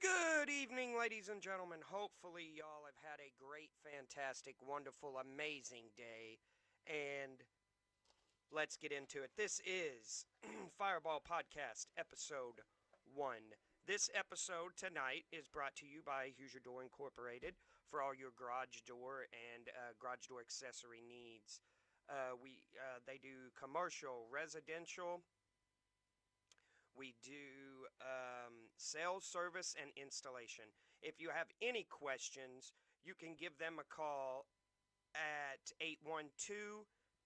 Good evening, ladies and gentlemen. Hopefully, y'all have had a great, fantastic, wonderful, amazing day. And let's get into it. This is Fireball Podcast, Episode 1. This episode tonight is brought to you by Hoosier Door Incorporated for all your garage door and garage door accessory needs. They do commercial, residential. We do sales, service, and installation. If you have any questions, you can give them a call at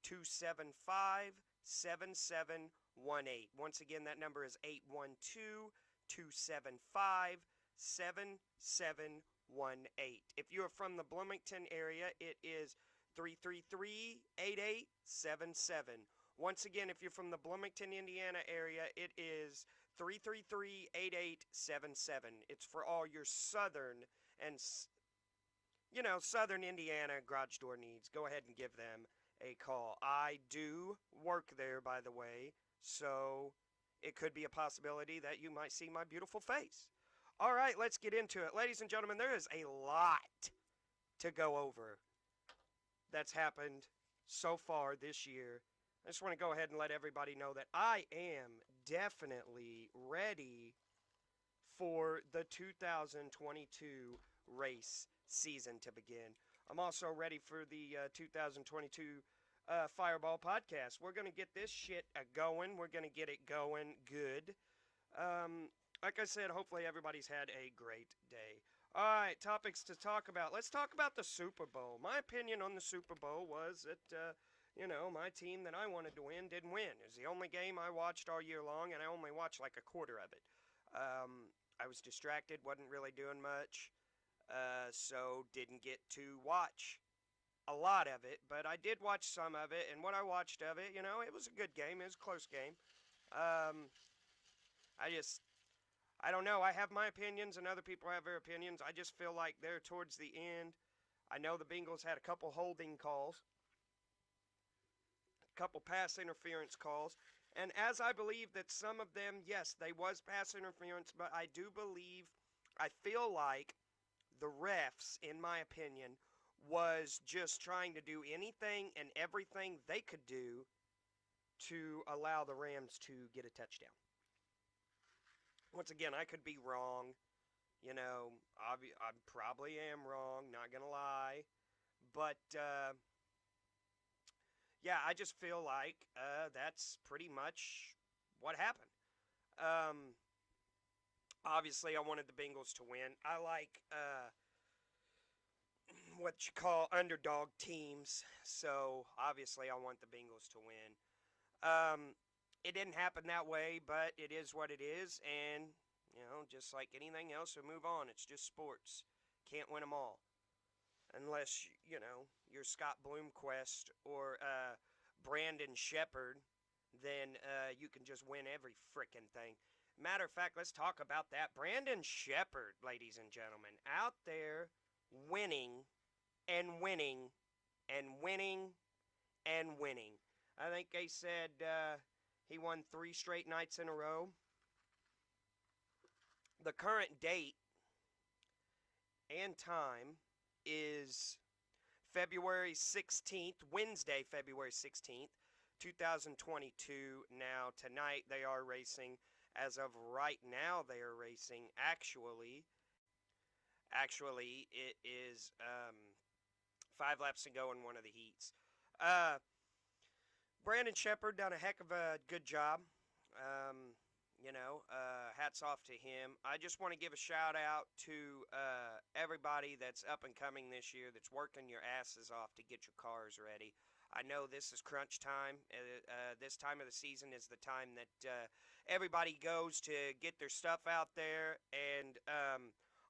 812-275-7718. Once again, that number is 812-275-7718. If you are from the Bloomington area, it is 333-8877. Once again, if you're from the Bloomington, Indiana area, it is 333-8877. It's for all your southern and, southern Indiana garage door needs. Go ahead and give them a call. I do work there, by the way, so it could be a possibility that you might see my beautiful face. All right, let's get into it. Ladies and gentlemen, there is a lot to go over that's happened so far this year. I just want to go ahead and let everybody know that I am definitely ready for the 2022 race season to begin. I'm also ready for the 2022 Fireball Podcast. We're going to get this shit going. We're going to get it going good. Like I said, hopefully everybody's had a great day. All right, topics to talk about. Let's talk about the Super Bowl. My opinion on the Super Bowl was that my team that I wanted to win didn't win. It was the only game I watched all year long, and I only watched like a quarter of it. I was distracted, wasn't really doing much, so didn't get to watch a lot of it, but I did watch some of it, and what I watched of it, it was a good game. It was a close game. I don't know. I have my opinions, and other people have their opinions. I just feel like they're towards the end. I know the Bengals had a couple holding calls, couple pass interference calls, and as I believe that some of them, yes, they was pass interference, but I feel like the refs, in my opinion, was just trying to do anything and everything they could do to allow the Rams to get a touchdown. Once again, I could be wrong. I probably am wrong, not gonna lie, but yeah, I just feel like that's pretty much what happened. Obviously, I wanted the Bengals to win. I like what you call underdog teams, so obviously I want the Bengals to win. It didn't happen that way, but it is what it is, and, just like anything else, we move on. It's just sports. Can't win them all. Unless, you're Scott Bloomquist or Brandon Shepard, then you can just win every frickin' thing. Matter of fact, let's talk about that. Brandon Shepard, ladies and gentlemen, out there winning and winning and winning and winning. I think they said he won 3 straight nights in a row. The current date and time is February 16th, Wednesday, February 16th, 2022. Now, tonight they are racing. As of right now, they are racing. Actually, it is 5 laps to go in one of the heats. Brandon Shepard done a heck of a good job. Hats off to him. I just want to give a shout out to everybody that's up and coming this year, that's working your asses off to get your cars ready. I know this is crunch time. This time of the season is the time that everybody goes to get their stuff out there. And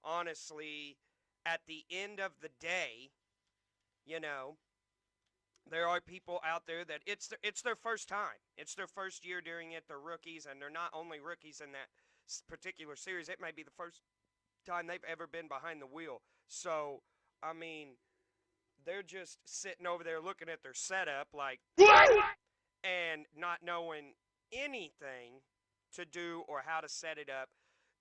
honestly, at the end of the day, there are people out there that it's their first time. It's their first year doing it. They're rookies, and they're not only rookies in that particular series. It may be the first time they've ever been behind the wheel. So, I mean, they're just sitting over there looking at their setup like, and not knowing anything to do or how to set it up.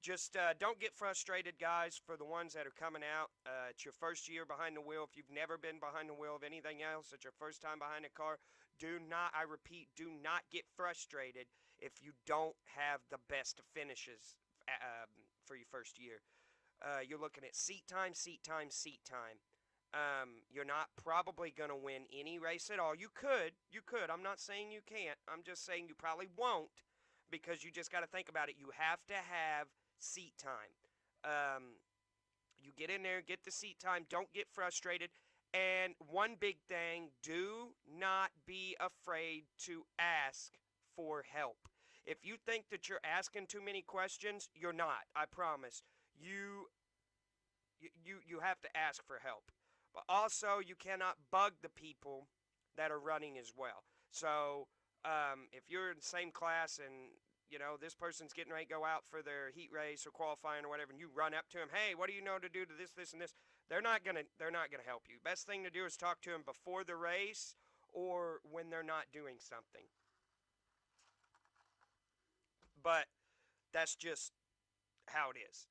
Just don't get frustrated, guys, for the ones that are coming out. It's your first year behind the wheel. If you've never been behind the wheel of anything else, it's your first time behind a car. Do not, I repeat, do not get frustrated if you don't have the best finishes for your first year. You're looking at seat time, seat time, seat time. You're not probably going to win any race at all. You could. You could. I'm not saying you can't. I'm just saying you probably won't because you just got to think about it. You have to have seat time. You get in there, get the seat time, don't get frustrated. And one big thing, do not be afraid to ask for help. If you think that you're asking too many questions, you're not. I promise. You have to ask for help. But also, you cannot bug the people that are running as well. So, if you're in the same class and this person's getting ready to go out for their heat race or qualifying or whatever, and you run up to them, hey, what do you know to do to this, this, and this? They're not gonna help you. Best thing to do is talk to them before the race or when they're not doing something. But that's just how it is.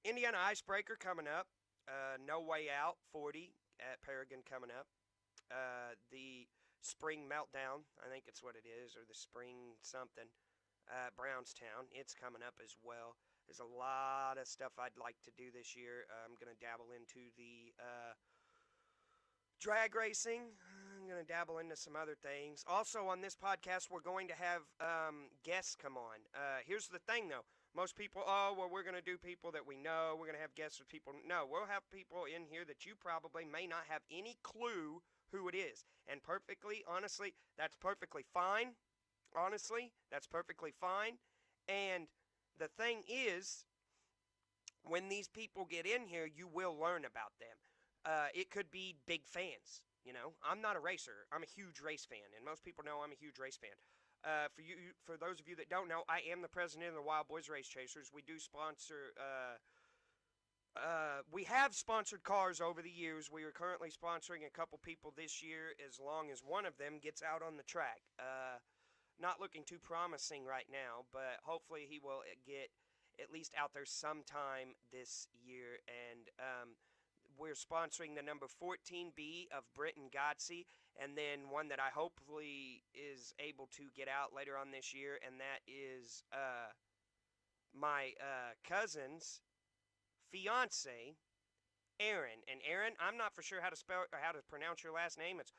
Indiana Icebreaker coming up. No Way Out 40 at Paragon coming up. The Spring Meltdown, I think it's what it is, or the Spring something, Brownstown. It's coming up as well. There's a lot of stuff I'd like to do this year. I'm going to dabble into the drag racing. I'm going to dabble into some other things. Also, on this podcast, we're going to have guests come on. Here's the thing, though. Most people, we're going to do people that we know. We're going to have guests with people. No, we'll have people in here that you probably may not have any clue who it is. And honestly, that's perfectly fine. Honestly, that's perfectly fine. And the thing is, when these people get in here, you will learn about them. It could be big fans. I'm not a racer. I'm a huge race fan, and most people know I'm a huge race fan. For those of you that don't know, I am the president of the Wild Boys Race Chasers. We do sponsor. We have sponsored cars over the years. We are currently sponsoring a couple people this year, as long as one of them gets out on the track. Not looking too promising right now, but hopefully he will get at least out there sometime this year. And we're sponsoring the number 14B of Britton Godsey, and then one that I hopefully is able to get out later on this year, and that is my cousin's fiance, Aaron. And Aaron, I'm not for sure how to pronounce your last name. It's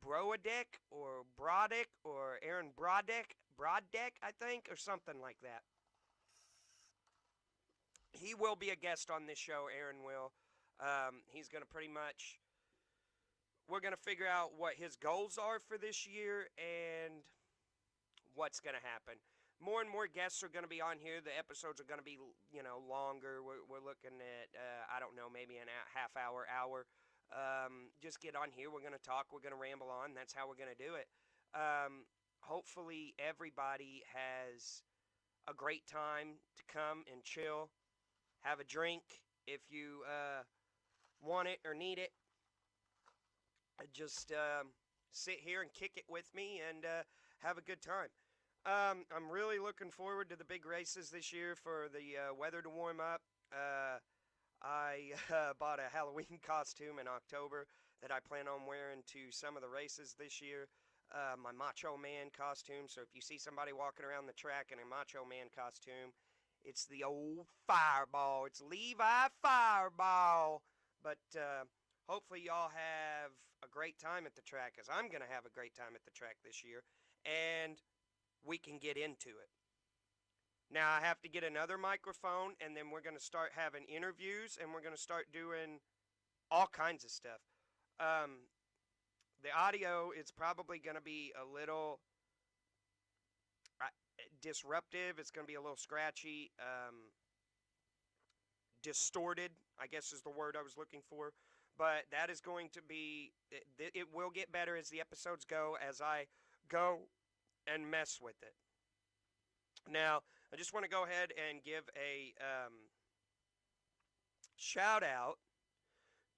Broadek or Brodek or Aaron Brodek, I think, or something like that. He will be a guest on this show. Aaron will. He's going to we're going to figure out what his goals are for this year and what's going to happen. More and more guests are going to be on here. The episodes are going to be, longer. We're looking at, I don't know, maybe a half hour. Just get on here. We're going to talk. We're going to ramble on. That's how we're going to do it. Hopefully everybody has a great time to come and chill, have a drink if you want it or need it. Just sit here and kick it with me and have a good time. I'm really looking forward to the big races this year for the weather to warm up. I bought a Halloween costume in October that I plan on wearing to some of the races this year. My Macho Man costume. So if you see somebody walking around the track in a Macho Man costume, it's the old Fireball. It's Levi Fireball. But hopefully y'all have a great time at the track, as I'm going to have a great time at the track this year. And we can get into it. Now, I have to get another microphone, and then we're going to start having interviews, and we're going to start doing all kinds of stuff. The audio is probably going to be a little disruptive. It's going to be a little scratchy, distorted, I guess is the word I was looking for. But that is going to be, it will get better as the episodes go, as I go and mess with it. Now, I just want to go ahead and give a shout out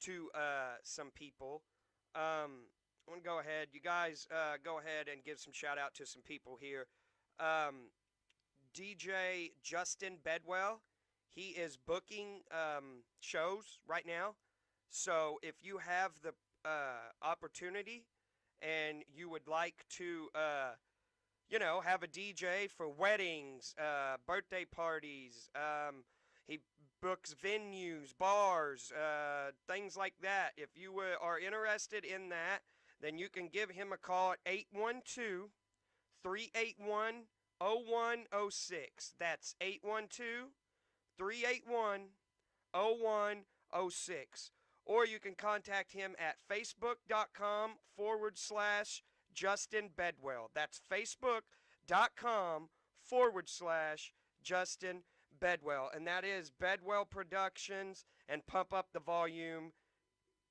to some people. I want to go ahead, you guys go ahead and give some shout out to some people here. Um, DJ Justin Bedwell, he is booking shows right now. So if you have the opportunity and you would like to, have a DJ for weddings, birthday parties, he books venues, bars, things like that. If you are interested in that, then you can give him a call at 812 381 0106. That's 812 381 0106. Or you can contact him at facebook.com/Justin Bedwell. That's facebook.com/Justin Bedwell. And that is Bedwell Productions and Pump Up the Volume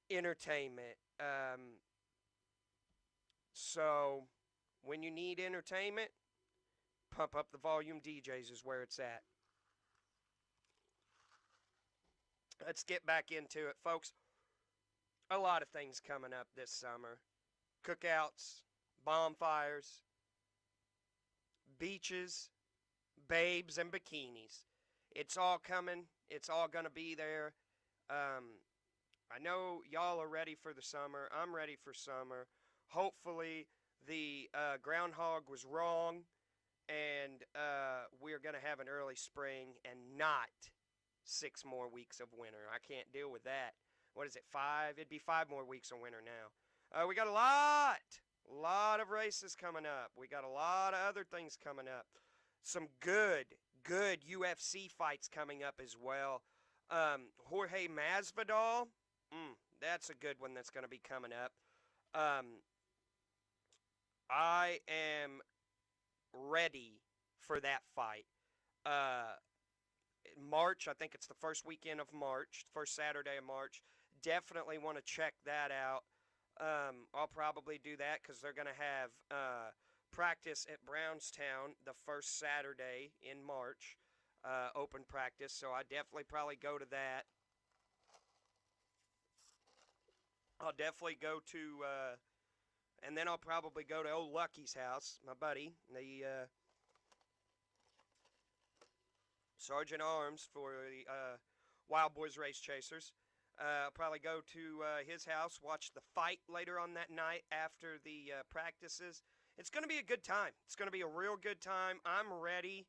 Entertainment. So when you need entertainment, Pump Up the Volume DJs is where it's at. Let's get back into it, folks. A lot of things coming up this summer. Cookouts, bonfires, beaches, babes, and bikinis. It's all coming. It's all going to be there. I know y'all are ready for the summer. I'm ready for summer. Hopefully, the groundhog was wrong, and we're going to have an early spring and not 6 more weeks of winter. I can't deal with that. What is it, 5? It'd be 5 more weeks of winter now. We got a lot of races coming up. We got a lot of other things coming up. Some good UFC fights coming up as well. Jorge Masvidal, that's a good one that's going to be coming up. I am ready for that fight. March, I think it's the first weekend of March, first Saturday of March. Definitely want to check that out. I'll probably do that because they're going to have practice at Brownstown the first Saturday in March, open practice. So I definitely probably go to that. I'll definitely go to, and then I'll probably go to old Lucky's house, my buddy, the Sergeant Arms for the Wild Boys Race Chasers. I'll probably go to his house, watch the fight later on that night after the practices. It's going to be a good time. It's going to be a real good time. I'm ready.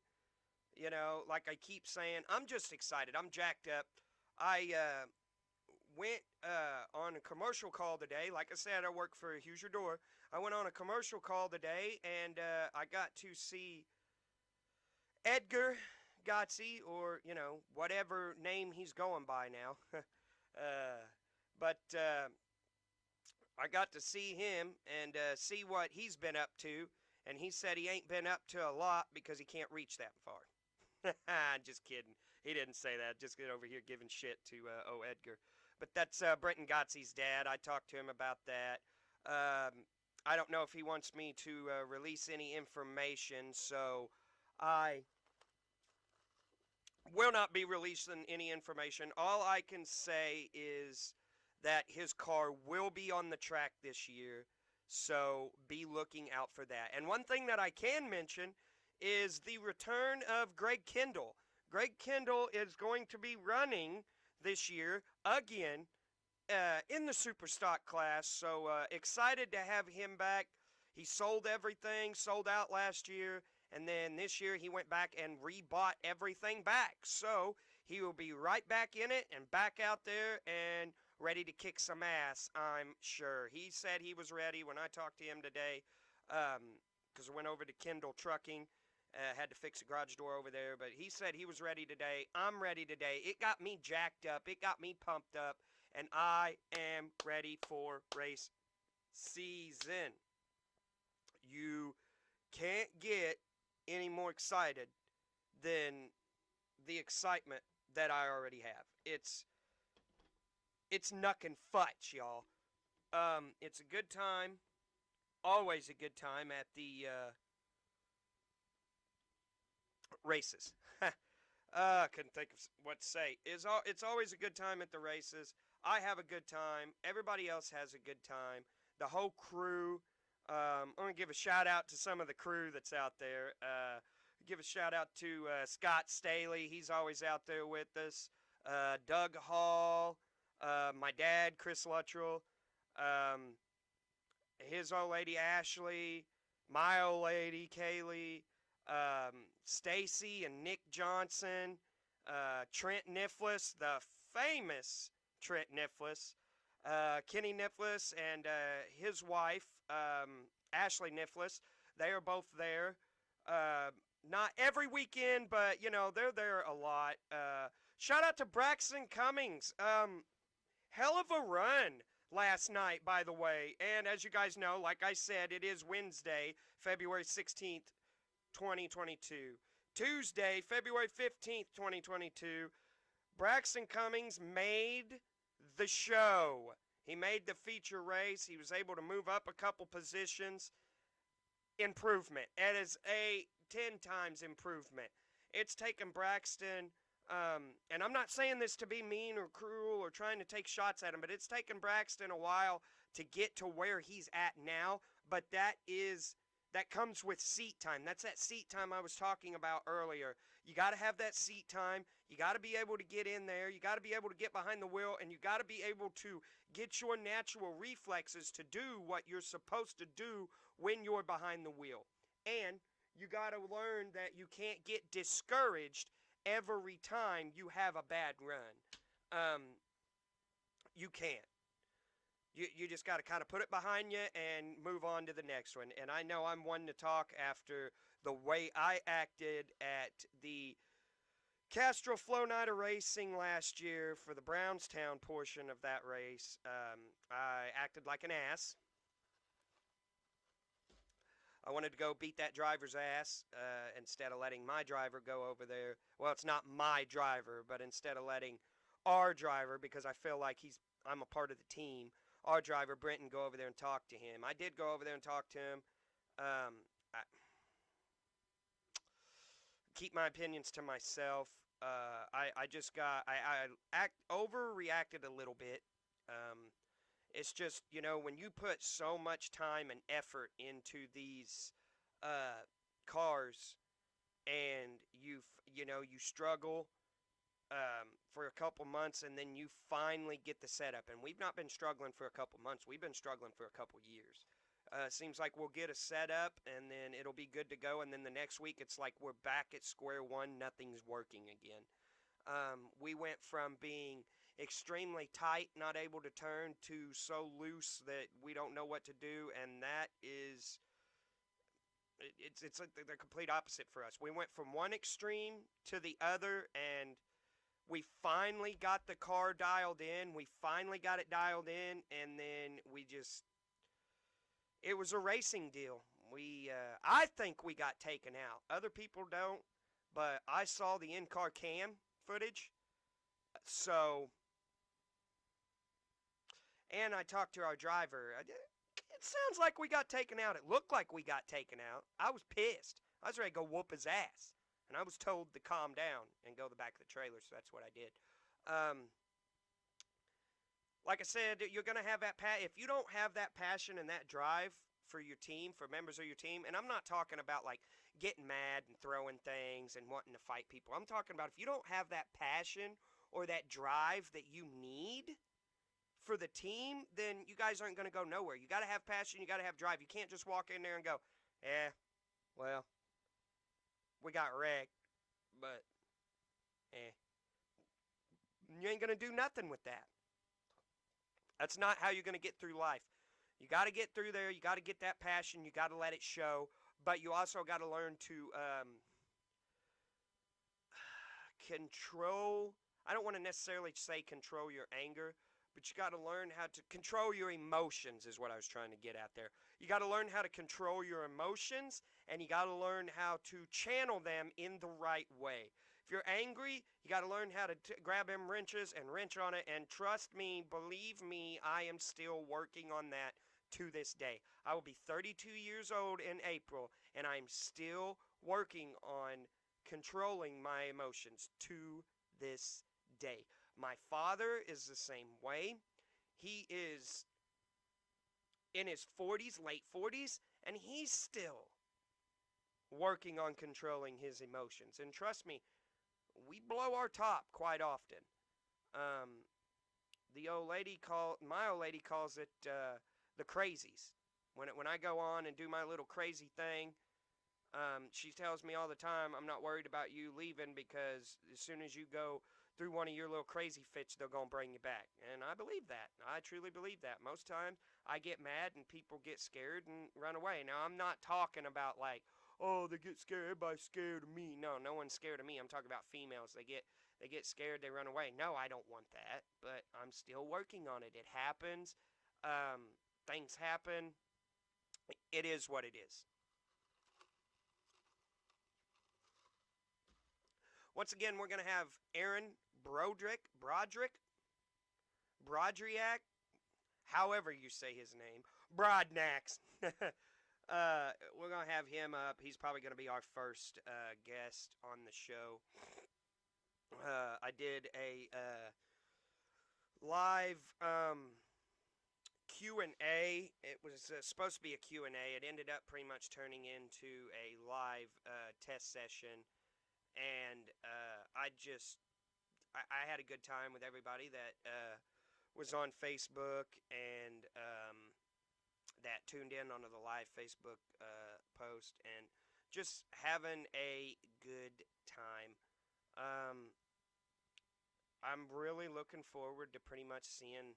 You know, like I keep saying, I'm just excited. I'm jacked up. I went on a commercial call today. Like I said, I work for Hoosier Door. I went on a commercial call today, and I got to see Edgar Gotsey, or, whatever name he's going by now. But I got to see him and see what he's been up to, and he said he ain't been up to a lot because he can't reach that far. Just kidding. He didn't say that. Just get over here giving shit to Edgar. But that's Brenton Gotsey's dad. I talked to him about that. I don't know if he wants me to release any information, so I will not be releasing any information. All I can say is that his car will be on the track this year, so be looking out for that. And one thing that I can mention is the return of Greg Kendall. Greg Kendall is going to be running this year again in the super stock class, so excited to have him back. He sold everything, sold out last year, and then this year he went back and rebought everything back. So he will be right back in it and back out there and ready to kick some ass, I'm sure. He said he was ready when I talked to him today, because I went over to Kendall Trucking. Had to fix a garage door over there, but he said he was ready today. I'm ready today. It got me jacked up. It got me pumped up, and I am ready for race season. You can't get any more excited than the excitement that I already have. It's knuckin' futch, y'all. It's a good time. Always a good time at the races. I couldn't think of what to say. It's always a good time at the races. I have a good time. Everybody else has a good time. The whole crew. I'm going to give a shout out to some of the crew that's out there. Give a shout out to Scott Staley. He's always out there with us. Doug Hall. My dad, Chris Luttrell. Um, his old lady, Ashley. My old lady, Kaylee. Stacy and Nick Johnson. Trent Niffless, the famous Trent Niffless. Kenny Niffless and his wife, Ashley Niffless. They are both there. Not every weekend, but, they're there a lot. Shout out to Braxton Cummings. Hell of a run last night, by the way. And as you guys know, like I said, it is Wednesday, February 16th, 2022. Tuesday, February 15th, 2022. Braxton Cummings made the show. He made the feature race. He was able to move up a couple positions. Improvement. It is a 10 times improvement. It's taken Braxton, and I'm not saying this to be mean or cruel or trying to take shots at him, but it's taken Braxton a while to get to where he's at now, but that comes with seat time. That's that seat time I was talking about earlier. You got to have that seat time. You got to be able to get in there. You got to be able to get behind the wheel, and you got to be able to get your natural reflexes to do what you're supposed to do when you're behind the wheel. And you got to learn that you can't get discouraged every time you have a bad run. You can't. You just got to kind of put it behind you and move on to the next one. And I know I'm one to talk after the way I acted at the Castrol Flownider Racing last year for the Brownstown portion of that race. I acted like an ass. I wanted to go beat that driver's ass instead of letting my driver go over there. Well, it's not my driver, but instead of letting our driver, because I feel like I'm a part of the team, our driver, Brenton, go over there and talk to him. I did go over there and talk to him. I keep my opinions to myself. I overreacted a little bit. It's just, when you put so much time and effort into these cars and you struggle for a couple months and then you finally get the setup. And we've not been struggling for a couple months. We've been struggling for a couple years. Seems like we'll get a setup and then it'll be good to go. And then the next week it's like we're back at square one. Nothing's working again. We went from being extremely tight, not able to turn, to so loose that we don't know what to do, and that is it's like the complete opposite for us. We went from one extreme to the other, and we finally got the car dialed in. We finally got it dialed in, and then it was a racing deal. I think we got taken out. Other people don't, but I saw the in-car cam footage, so. And I talked to our driver. It sounds like we got taken out. It looked like we got taken out. I was pissed. I was ready to go whoop his ass. And I was told to calm down and go to the back of the trailer, so that's what I did. Like I said, you're going to have that if you don't have that passion and that drive for your team, for members of your team, and I'm not talking about like getting mad and throwing things and wanting to fight people. I'm talking about if you don't have that passion or that drive that you need for the team, then you guys aren't going to go nowhere. You got to have passion. You got to have drive. You can't just walk in there and go, well, we got wrecked, but, you ain't going to do nothing with that. That's not how you're going to get through life. You got to get through there. You got to get that passion. You got to let it show, but you also got to learn to control. I don't want to necessarily say control your anger, but you got to learn how to control your emotions is what I was trying to get at there. You got to learn how to control your emotions, and you got to learn how to channel them in the right way. If you're angry, you got to learn how to grab them wrenches and wrench on it, and trust me, believe me, I am still working on that to this day. I will be 32 years old in April, and I'm still working on controlling my emotions to this day. My father is the same way. He is in his 40s, late 40s, and he's still working on controlling his emotions. And trust me, we blow our top quite often. Um, my old lady calls it the crazies. When I go on and do my little crazy thing, she tells me all the time, I'm not worried about you leaving because as soon as you go through one of your little crazy fits, they're going to bring you back. And I believe that. I truly believe that. Most times I get mad and people get scared and run away. Now, I'm not talking about like, oh, they get scared, everybody's scared of me. No, no one's scared of me. I'm talking about females. They get scared, they run away. No, I don't want that, but I'm still working on it. It happens. Things happen. It is what it is. Once again, we're going to have Aaron Brodriak, however you say his name, Brodnax. We're going to have him up. He's probably going to be our first guest on the show. I did a live Q&A. It was supposed to be a Q&A. It ended up pretty much turning into a live test session. And I had a good time with everybody that was on Facebook and that tuned in onto the live Facebook post and just having a good time. I'm really looking forward to pretty much seeing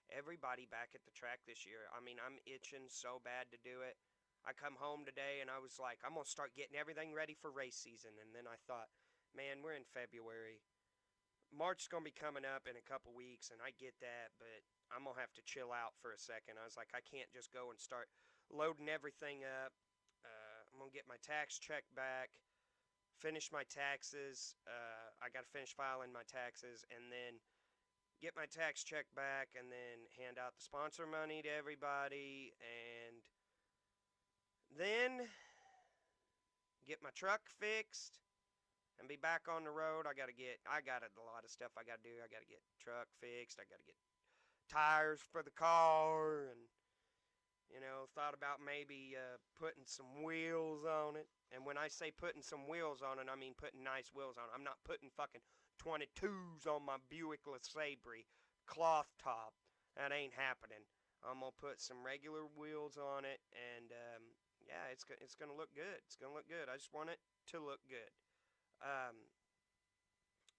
everybody back at the track this year. I mean, I'm itching so bad to do it. I come home today and I was like, I'm going to start getting everything ready for race season. And then I thought, man, we're in February. March is going to be coming up in a couple weeks, and I get that, but I'm going to have to chill out for a second. I was like, I can't just go and start loading everything up. I'm going to get my tax check back, finish my taxes. I got to finish filing my taxes, and then get my tax check back, and then hand out the sponsor money to everybody, and then get my truck fixed and be back on the road. I got a lot of stuff I got to do. I got to get truck fixed. I got to get tires for the car, and thought about maybe putting some wheels on it. And when I say putting some wheels on it, I mean putting nice wheels on it. I'm not putting fucking 22s on my Buick LeSabre cloth top. That ain't happening. I'm gonna put some regular wheels on it, and yeah, it's gonna look good. It's gonna look good. I just want it to look good.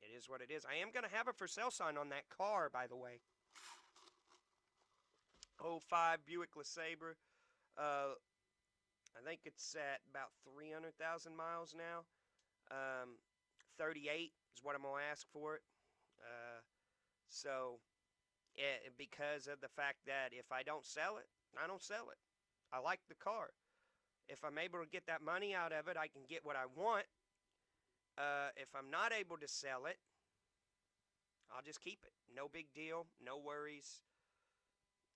It is what it is. I am gonna have a for sale sign on that car, by the way. 05 Buick LeSabre. I think it's at about 300,000 miles now. 38 is what I'm going to ask for it. Because of the fact that if I don't sell it, I don't sell it. I like the car. If I'm able to get that money out of it, I can get what I want. If I'm not able to sell it, I'll just keep it. No big deal. No worries.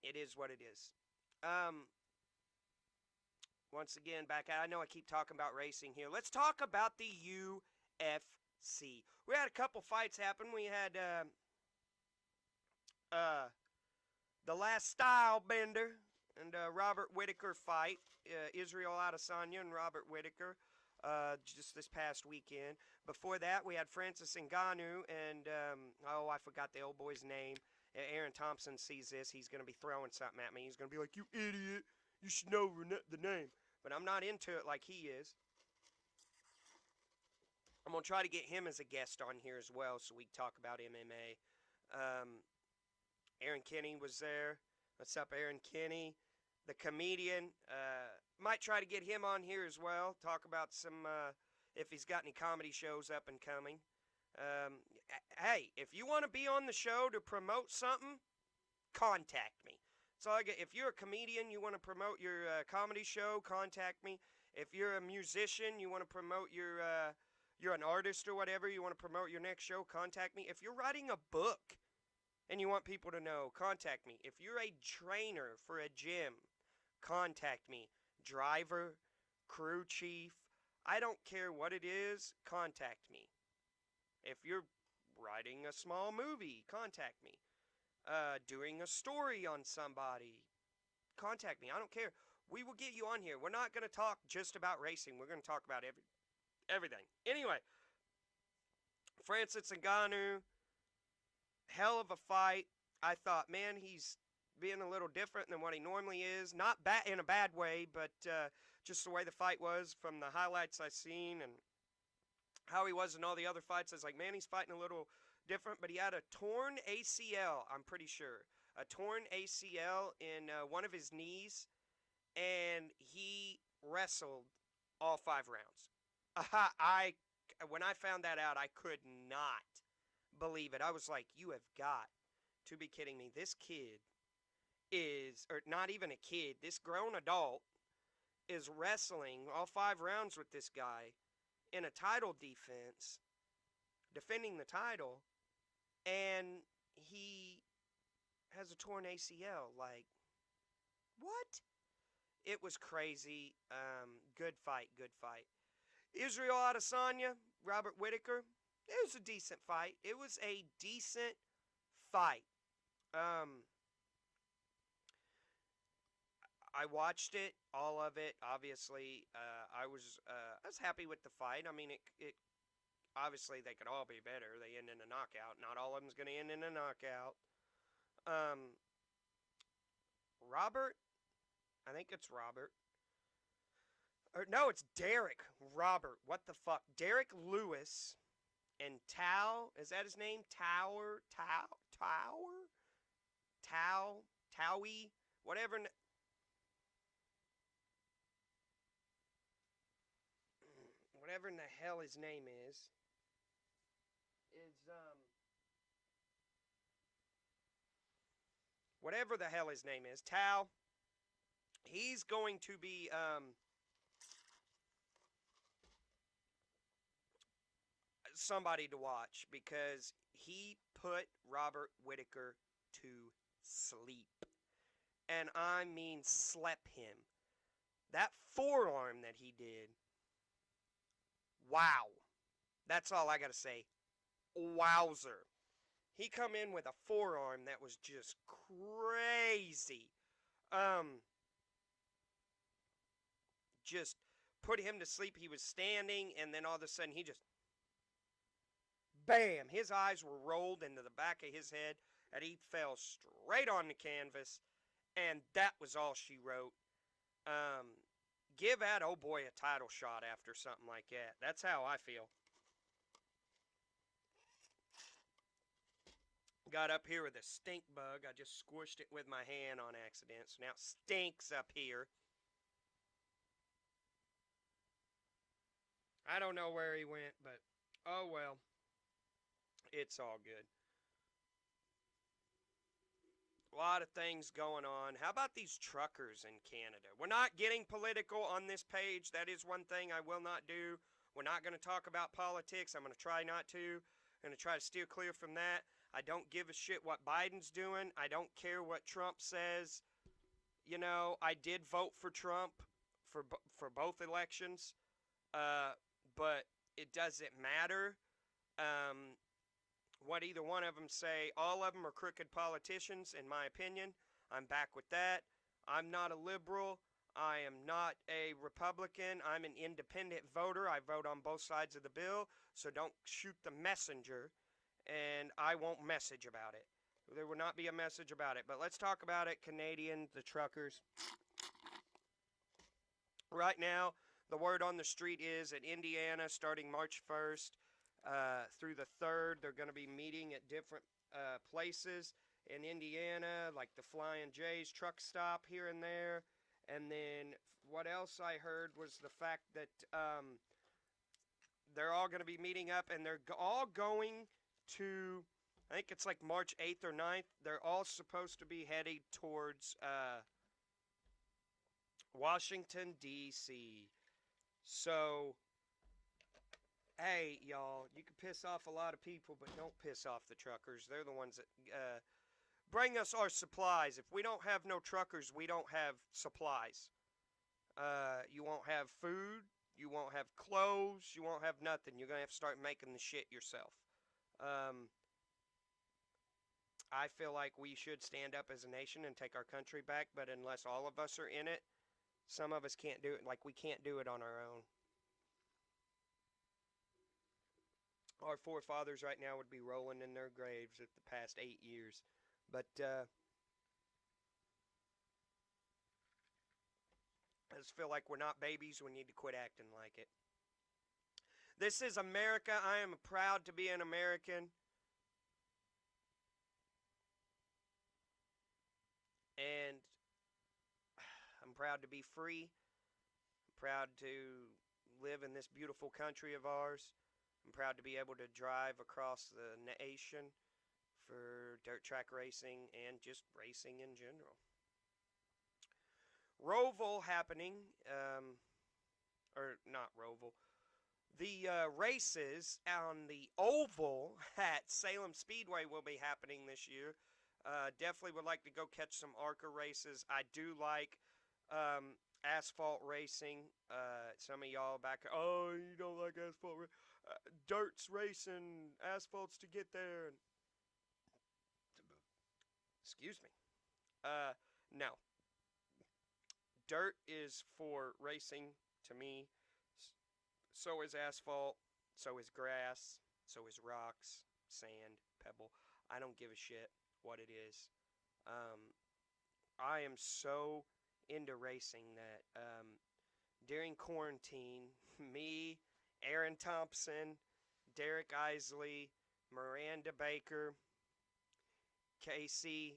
It is what it is. Once again, I know I keep talking about racing here. Let's talk about the UFC. We had a couple fights happen. We had the last Style Bender and Robert Whittaker fight. Israel Adesanya and Robert Whittaker just this past weekend. Before that, we had Francis Ngannou and, I forgot the old boy's name. Aaron Thompson sees this. He's going to be throwing something at me. He's going to be like, you idiot. You should know the name. But I'm not into it like he is. I'm going to try to get him as a guest on here as well so we can talk about MMA. Aaron Kinney was there. What's up, Aaron Kinney? The comedian. Might try to get him on here as well. Talk about some, if he's got any comedy shows up and coming. Hey, if you want to be on the show to promote something, contact me. So if you're a comedian, you want to promote your comedy show, contact me. If you're a musician, you want to promote you're an artist or whatever, you want to promote your next show, contact me. If you're writing a book and you want people to know, contact me. If you're a trainer for a gym, contact me. Driver, crew chief, I don't care what it is, contact me. If you're writing a small movie, contact me. Doing a story on somebody, contact me. I don't care. We will get you on here. We're not going to talk just about racing. We're going to talk about everything. Anyway, Francis Ngannou, hell of a fight. I thought, man, he's being a little different than what he normally is. Not in a bad way, but just the way the fight was from the highlights I seen and how he was in all the other fights. I was like, man, he's fighting a little different. But he had a torn ACL, I'm pretty sure. A torn ACL in one of his knees, and he wrestled all 5 rounds. When I found that out, I could not believe it. I was like, you have got to be kidding me. This kid is, or not even a kid, this grown adult is wrestling all 5 rounds with this guy in a title defense, defending the title, and he has a torn ACL. Like, what? It was crazy. Good fight. Israel Adesanya, Robert Whittaker. It was a decent fight. I watched it, all of it. Obviously, I was happy with the fight. I mean, it obviously they could all be better. They end in a knockout. Not all of them's going to end in a knockout. Robert, I think it's Robert. Or no, it's Derek Robert. What the fuck? Derek Lewis and is that his name? Towie, whatever. Whatever in the hell his name is whatever the hell his name is, Tao. He's going to be somebody to watch because he put Robert Whittaker to sleep. And I mean slept him. That forearm that he did, wow. That's all I got to say. Wowzer. He come in with a forearm that was just crazy. Just put him to sleep. He was standing, and then all of a sudden he just, bam! His eyes were rolled into the back of his head, and he fell straight on the canvas, and that was all she wrote. Give that old boy a title shot after something like that. That's how I feel. Got up here with a stink bug. I just squished it with my hand on accident, so now it stinks up here. I don't know where he went, but oh well. It's all good. A lot of things going on. How about these truckers in Canada? We're not getting political on this page. That is one thing I will not do. We're not going to talk about politics. I'm going to try not to. I'm going to try to steer clear from that. I don't give a shit what Biden's doing. I don't care what Trump says. You know, I did vote for Trump for both elections, but it doesn't matter what either one of them say. All of them are crooked politicians, in my opinion. I'm back with that. I'm not a liberal. I am not a Republican. I'm an independent voter. I vote on both sides of the bill, so don't shoot the messenger, and I won't message about it. There will not be a message about it, but let's talk about it. Canadian, the truckers. Right now, the word on the street is in Indiana, starting March 1st through the 3rd, they're going to be meeting at different places in Indiana, like the Flying J's truck stop here and there. And then what else I heard was the fact that they're all going to be meeting up, and they're all going to, I think it's like March 8th or 9th. They're all supposed to be heading towards Washington, D.C. So, hey, y'all, you can piss off a lot of people, but don't piss off the truckers. They're the ones that bring us our supplies. If we don't have no truckers, we don't have supplies. You won't have food. You won't have clothes. You won't have nothing. You're going to have to start making the shit yourself. I feel like we should stand up as a nation and take our country back, but unless all of us are in it, some of us can't do it. Like, we can't do it on our own. Our forefathers right now would be rolling in their graves at the past 8 years. But I just feel like we're not babies. We need to quit acting like it. This is America. I am proud to be an American. And I'm proud to be free. I'm proud to live in this beautiful country of ours. I'm proud to be able to drive across the nation for dirt track racing and just racing in general. Roval happening, or not Roval, the races on the oval at Salem Speedway will be happening this year. Definitely would like to go catch some ARCA races. I do like asphalt racing. Some of y'all back, oh, you don't like asphalt dirt's racing, asphalt's to get there. Excuse me. No. Dirt is for racing to me. So is asphalt. So is grass. So is rocks, sand, pebble. I don't give a shit what it is. I am so into racing that during quarantine, me, Aaron Thompson, Derek Isley, Miranda Baker, Casey,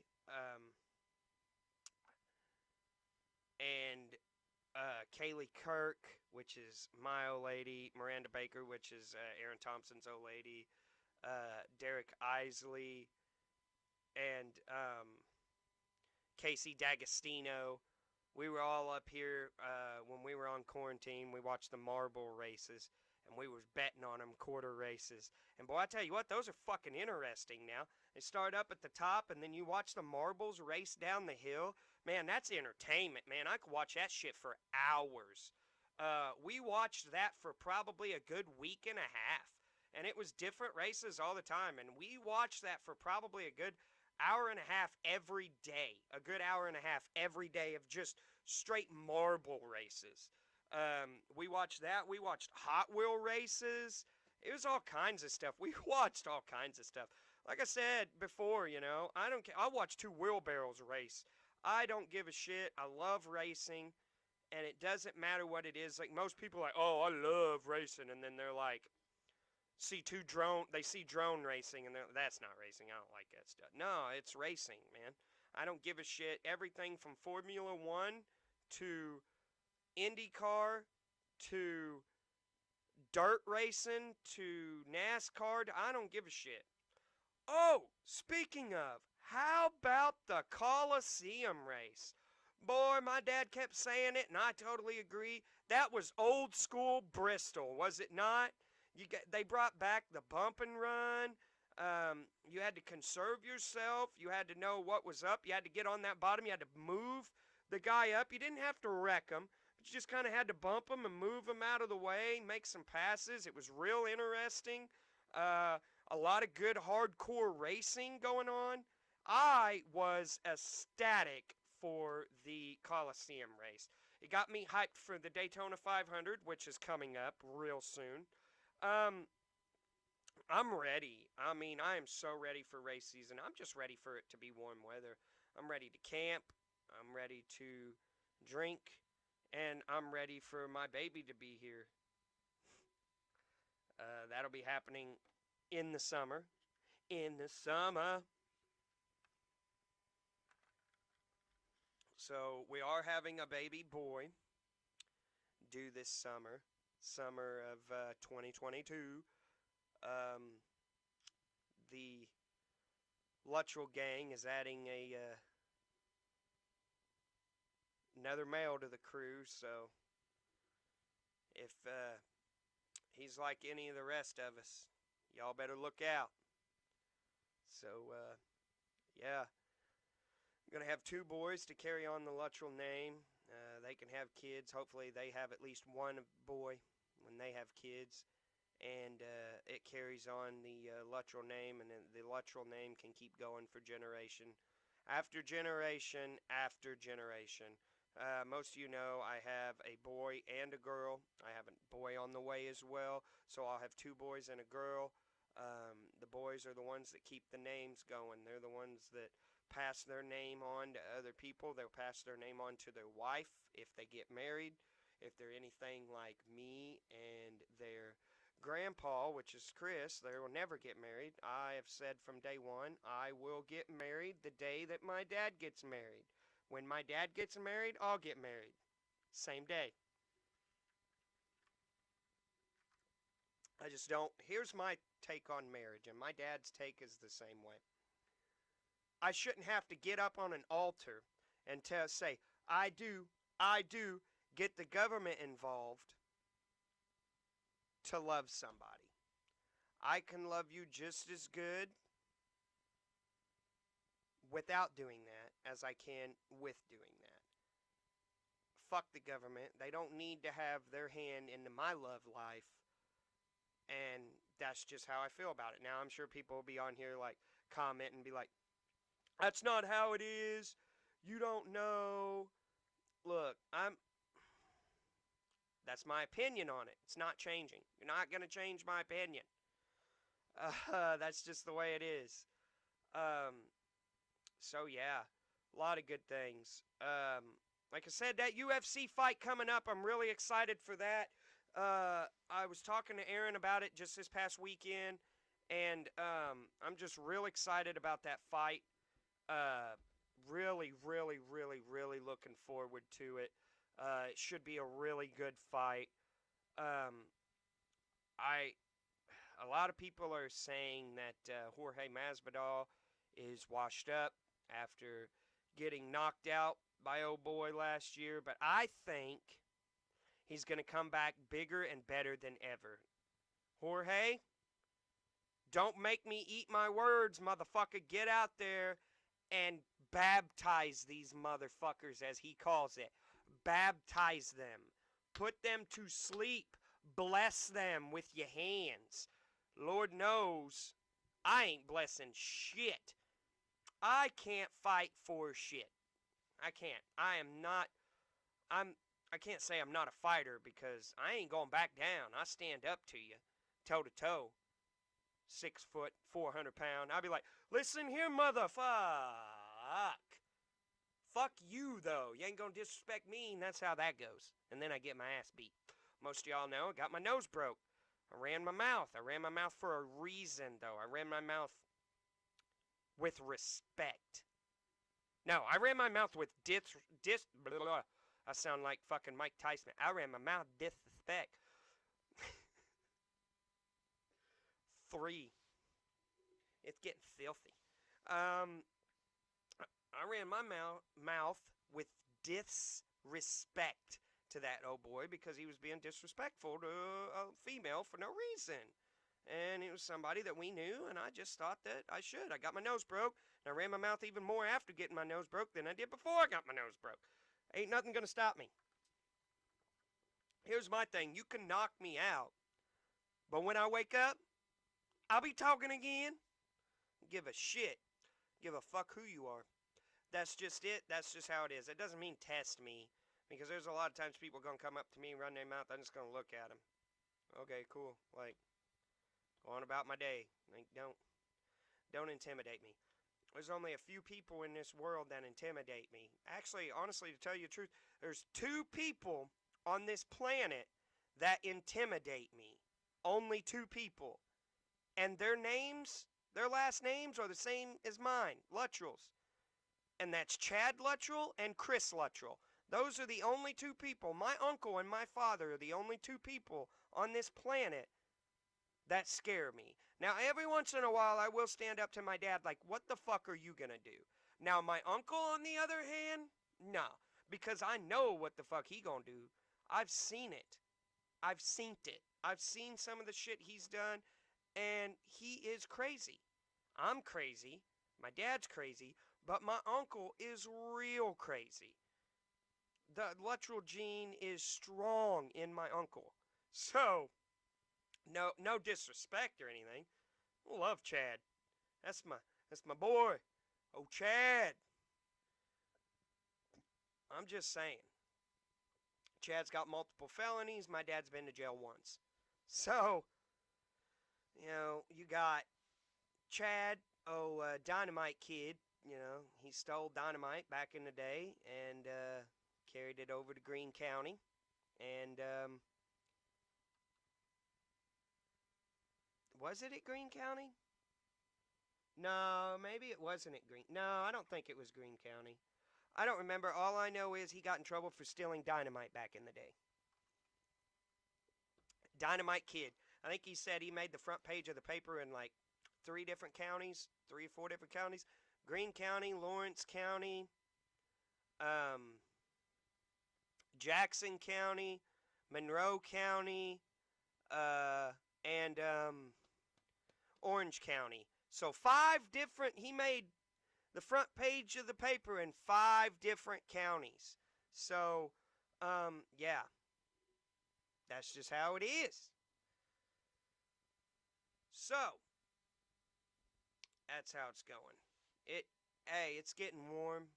and Kaylee Kirk, which is my old lady, Miranda Baker, which is Aaron Thompson's old lady, Derek Isley, and Casey D'Agostino. We were all up here when we were on quarantine. We watched the marble races, and we was betting on them quarter races. And boy, I tell you what, those are fucking interesting now. They start up at the top, and then you watch the marbles race down the hill. Man, that's entertainment, man. I could watch that shit for hours. We watched that for probably a good week and a half. And it was different races all the time. And we watched that for probably a good hour and a half every day. A good hour and a half every day of just straight marble races. We watched that. We watched Hot Wheel races. It was all kinds of stuff. We watched all kinds of stuff. Like I said before, you know, I don't care. I watch two wheelbarrows race. I don't give a shit. I love racing, and it doesn't matter what it is. Like, most people are like, oh, I love racing, and then they're like, they see drone racing, and that's not racing. I don't like that stuff. No, it's racing, man. I don't give a shit. Everything from Formula One to IndyCar to dirt racing to NASCAR. I don't give a shit. Oh, speaking of, how about the Coliseum race? Boy, my dad kept saying it, and I totally agree. That was old school Bristol, was it not? They brought back the bump and run. You had to conserve yourself. You had to know what was up. You had to get on that bottom. You had to move the guy up. You didn't have to wreck him, but you just kind of had to bump him and move him out of the way, make some passes. It was real interesting. A lot of good hardcore racing going on. I was ecstatic for the Coliseum race. It got me hyped for the Daytona 500, which is coming up real soon. I'm ready. I mean, I am so ready for race season. I'm just ready for it to be warm weather. I'm ready to camp. I'm ready to drink. And I'm ready for my baby to be here. That'll be happening in the summer. In the summer. So we are having a baby boy due this summer. Summer of 2022. The Luttrell gang is adding another male to the crew, so if he's like any of the rest of us, y'all better look out. So, yeah. I'm going to have two boys to carry on the Luttrell name. They can have kids. Hopefully they have at least one boy when they have kids. and it carries on the Luttrell name, and the Luttrell name can keep going for generation after generation after generation. Most of you know I have a boy and a girl. I have a boy on the way as well, so I'll have two boys and a girl. The boys are the ones that keep the names going. They're the ones that pass their name on to other people. They'll pass their name on to their wife if they get married. If they're anything like me and their grandpa, which is Chris, they will never get married. I have said from day one, I will get married the day that my dad gets married. When my dad gets married, I'll get married. Same day. I just don't. Here's my take on marriage, and my dad's take is the same way. I shouldn't have to get up on an altar and say, I do, get the government involved to love somebody. I can love you just as good without doing that as I can with doing that. Fuck the government. They don't need to have their hand into my love life. And that's just how I feel about it. Now, I'm sure people will be on here like comment and be like, that's not how it is. You don't know. Look, that's my opinion on it. It's not changing. You're not going to change my opinion. That's just the way it is. So yeah, a lot of good things. Like I said, that UFC fight coming up, I'm really excited for that. I was talking to Aaron about it just this past weekend, and I'm just real excited about that fight. Really, really, really, really looking forward to it. It should be a really good fight. Um, a lot of people are saying that Jorge Masvidal is washed up after getting knocked out by old boy last year, but I think he's going to come back bigger and better than ever. Jorge, don't make me eat my words, motherfucker. Get out there and baptize these motherfuckers, as he calls it. Baptize them. Put them to sleep. Bless them with your hands. Lord knows, I ain't blessing shit. I can't fight for shit. I can't. I can't say I'm not a fighter because I ain't going back down. I stand up to you, toe to toe. 6 foot, 400 pound. I'll be like, listen here, motherfuck. Fuck you, though. You ain't gonna disrespect me, and that's how that goes. And then I get my ass beat. Most of y'all know I got my nose broke. I ran my mouth. I ran my mouth for a reason, though. I ran my mouth with respect. No, I ran my mouth with blah, blah, blah. I sound like fucking Mike Tyson. I ran my mouth disrespect. 3. It's getting filthy. I ran my mouth with disrespect to that old boy because he was being disrespectful to a female for no reason. And it was somebody that we knew, and I just thought that I should. I got my nose broke, and I ran my mouth even more after getting my nose broke than I did before I got my nose broke. Ain't nothing gonna stop me. Here's my thing. You can knock me out, but when I wake up, I'll be talking again. Give a shit. Give a fuck who you are. That's just it. That's just how it is. It doesn't mean test me, because there's a lot of times people gonna come up to me and run their mouth. I'm just gonna look at them. Okay, cool. Like, go on about my day. Like, don't intimidate me. There's only a few people in this world that intimidate me. Actually, honestly, to tell you the truth, there's 2 people on this planet that intimidate me. Only 2 people. And their last names are the same as mine, Luttrell's. And that's Chad Luttrell and Chris Luttrell. Those are the only 2 people. My uncle and my father are the only 2 people on this planet that scare me. Now, every once in a while, I will stand up to my dad like, what the fuck are you gonna do? Now, my uncle, on the other hand, no. Because I know what the fuck he gonna do. I've seen it. I've seen it. I've seen some of the shit he's done, and he is crazy. I'm crazy. My dad's crazy. But my uncle is real crazy. The Luttrell gene is strong in my uncle. So, No disrespect or anything. I love Chad. That's my boy. Oh, Chad. I'm just saying. Chad's got multiple felonies. My dad's been to jail once. So, you got Chad, Dynamite Kid. He stole dynamite back in the day and carried it over to Greene County. And, was it at Greene County? No, maybe it wasn't at Greene. No, I don't think it was Greene County. I don't remember. All I know is he got in trouble for stealing dynamite back in the day. Dynamite Kid. I think he said he made the front page of the paper in like 3 or 4 different counties. Greene County, Lawrence County, Jackson County, Monroe County, and Orange County. So he made the front page of the paper in 5 different counties. So, yeah. That's just how it is. So, that's how it's going. It's getting warm.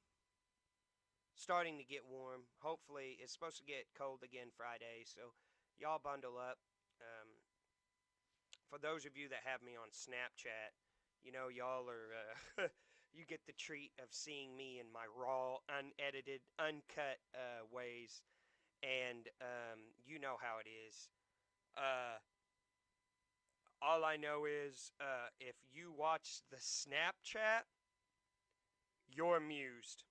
Starting to get warm. Hopefully, it's supposed to get cold again Friday, so y'all bundle up. For those of you that have me on Snapchat, y'all are, you get the treat of seeing me in my raw, unedited, uncut ways. And you know how it is. All I know is if you watch the Snapchat, you're amused.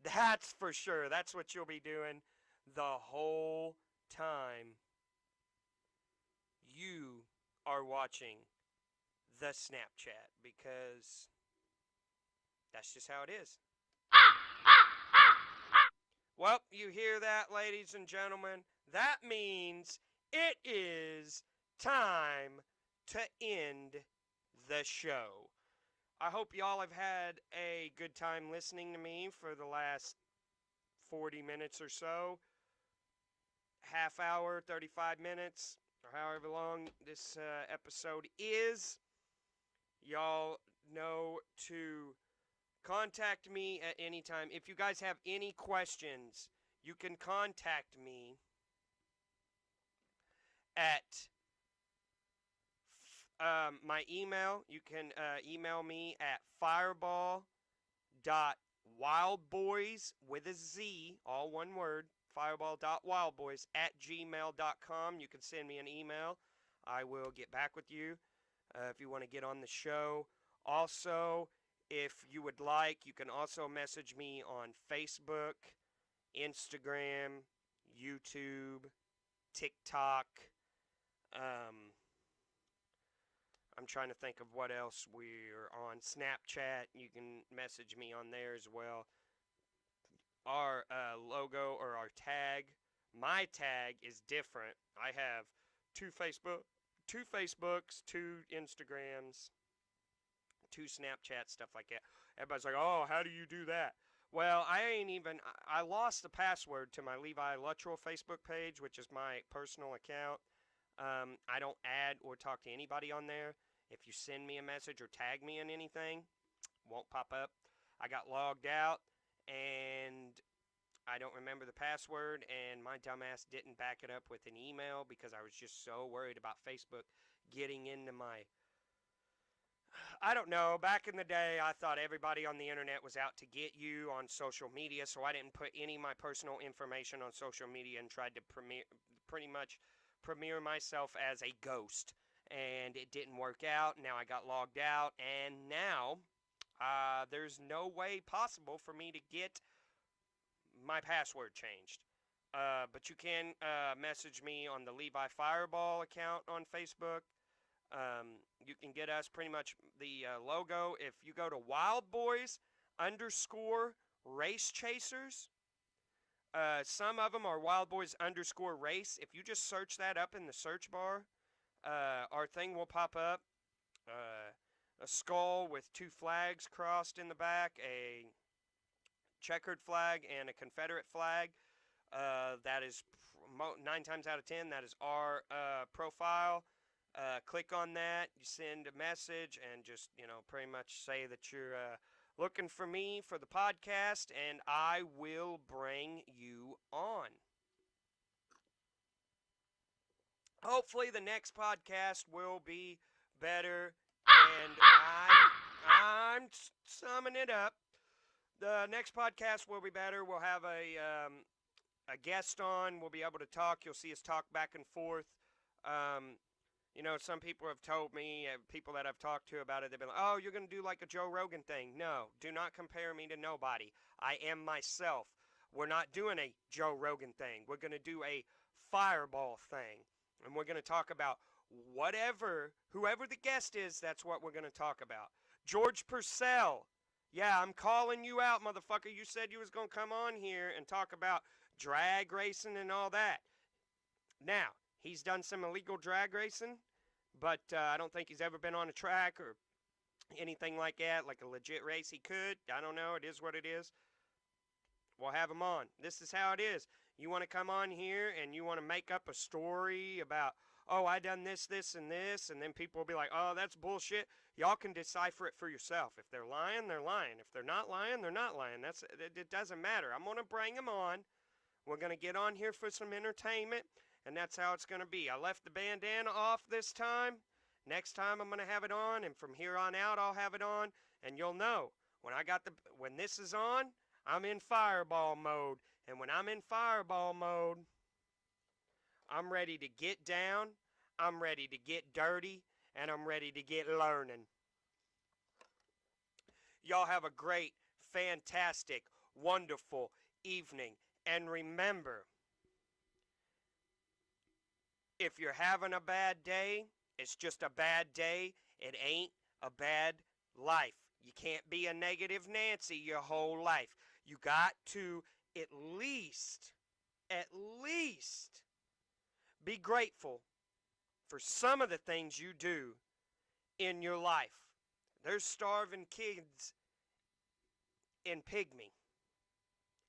That's for sure. That's what you'll be doing the whole time you are watching the Snapchat, because that's just how it is. Well, you hear that, ladies and gentlemen? That means it is time to end the show. I hope y'all have had a good time listening to me for the last 40 minutes or so. Half hour, 35 minutes, or however long this episode is. Y'all know to contact me at any time. If you guys have any questions, you can contact me at my email. You can email me at fireball.wildboys with a Z, all one word, fireball.wildboys@gmail.com. You can send me an email. I will get back with you if you want to get on the show. Also, if you would like, you can also message me on Facebook, Instagram, YouTube, TikTok. I'm trying to think of what else we're on. Snapchat, you can message me on there as well. Our logo or our tag, my tag is different. I have 2 Facebooks, 2 Instagrams, 2 Snapchat, stuff like that. Everybody's like, oh, how do you do that? Well, I lost the password to my Levi Luttrell Facebook page, which is my personal account. I don't add or talk to anybody on there. If you send me a message or tag me in anything, won't pop up. I got logged out, and I don't remember the password, and my dumbass didn't back it up with an email because I was just so worried about Facebook getting into my... I don't know. Back in the day, I thought everybody on the internet was out to get you on social media, so I didn't put any of my personal information on social media and tried to pretty much premiere myself as a ghost. And it didn't work out. Now I got logged out, and now there's no way possible for me to get my password changed. But you can message me on the Levi Fireball account on Facebook. You can get us pretty much the logo. If you go to wildboys_race chasers, some of them are wildboys_race. If you just search that up in the search bar, our thing will pop up. A skull with 2 flags crossed in the back, a checkered flag and a Confederate flag. That is 9 times out of 10, that is our profile. Click on that, you send a message, and just, pretty much say that you're looking for me for the podcast, and I will bring you on. Hopefully the next podcast will be better, and I'm summing it up. The next podcast will be better. We'll have a guest on. We'll be able to talk. You'll see us talk back and forth. Some people have told me, people that I've talked to about it, they've been like, oh, you're going to do like a Joe Rogan thing. No, do not compare me to nobody. I am myself. We're not doing a Joe Rogan thing. We're going to do a fireball thing. And we're going to talk about whoever the guest is, that's what we're going to talk about. George Purcell. Yeah, I'm calling you out, motherfucker. You said you was going to come on here and talk about drag racing and all that. Now, he's done some illegal drag racing, but I don't think he's ever been on a track or anything like that, like a legit race. He could. I don't know. It is what it is. We'll have him on. This is how it is. You want to come on here and you want to make up a story about, oh, I done this, and then people will be like, oh, that's bullshit. Y'all can decipher it for yourself. If they're lying, they're lying. If they're not lying, they're not lying. It doesn't matter. I'm going to bring them on. We're going to get on here for some entertainment, and that's how it's going to be. I left the bandana off this time. Next time I'm going to have it on, and from here on out I'll have it on, and you'll know. When this is on, I'm in fireball mode. And when I'm in fireball mode, I'm ready to get down, I'm ready to get dirty, and I'm ready to get learning. Y'all have a great, fantastic, wonderful evening. And remember, if you're having a bad day, it's just a bad day. It ain't a bad life. You can't be a negative Nancy your whole life. You got to at least be grateful for some of the things you do in your life. There's starving kids in Pygmy.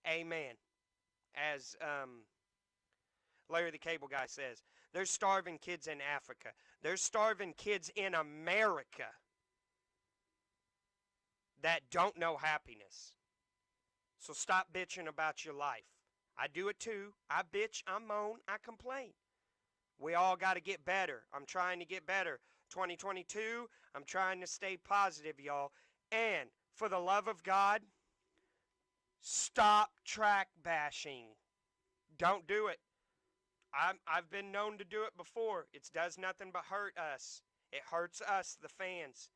Amen. As Larry the Cable Guy says, there's starving kids in Africa. There's starving kids in America that don't know happiness. So stop bitching about your life. I do it too. I bitch, I moan, I complain. We all got to get better. I'm trying to get better. 2022, I'm trying to stay positive, y'all. And for the love of God, stop track bashing. Don't do it. I've been known to do it before. It does nothing but hurt us. It hurts us, the fans.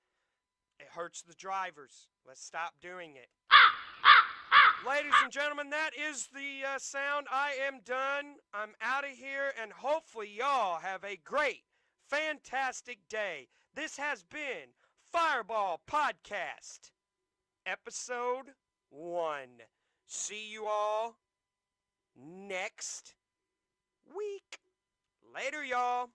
It hurts the drivers. Let's stop doing it. Ladies and gentlemen, that is the sound. I am done. I'm out of here, and hopefully y'all have a great, fantastic day. This has been Fireball Podcast, Episode 1. See you all next week. Later, y'all.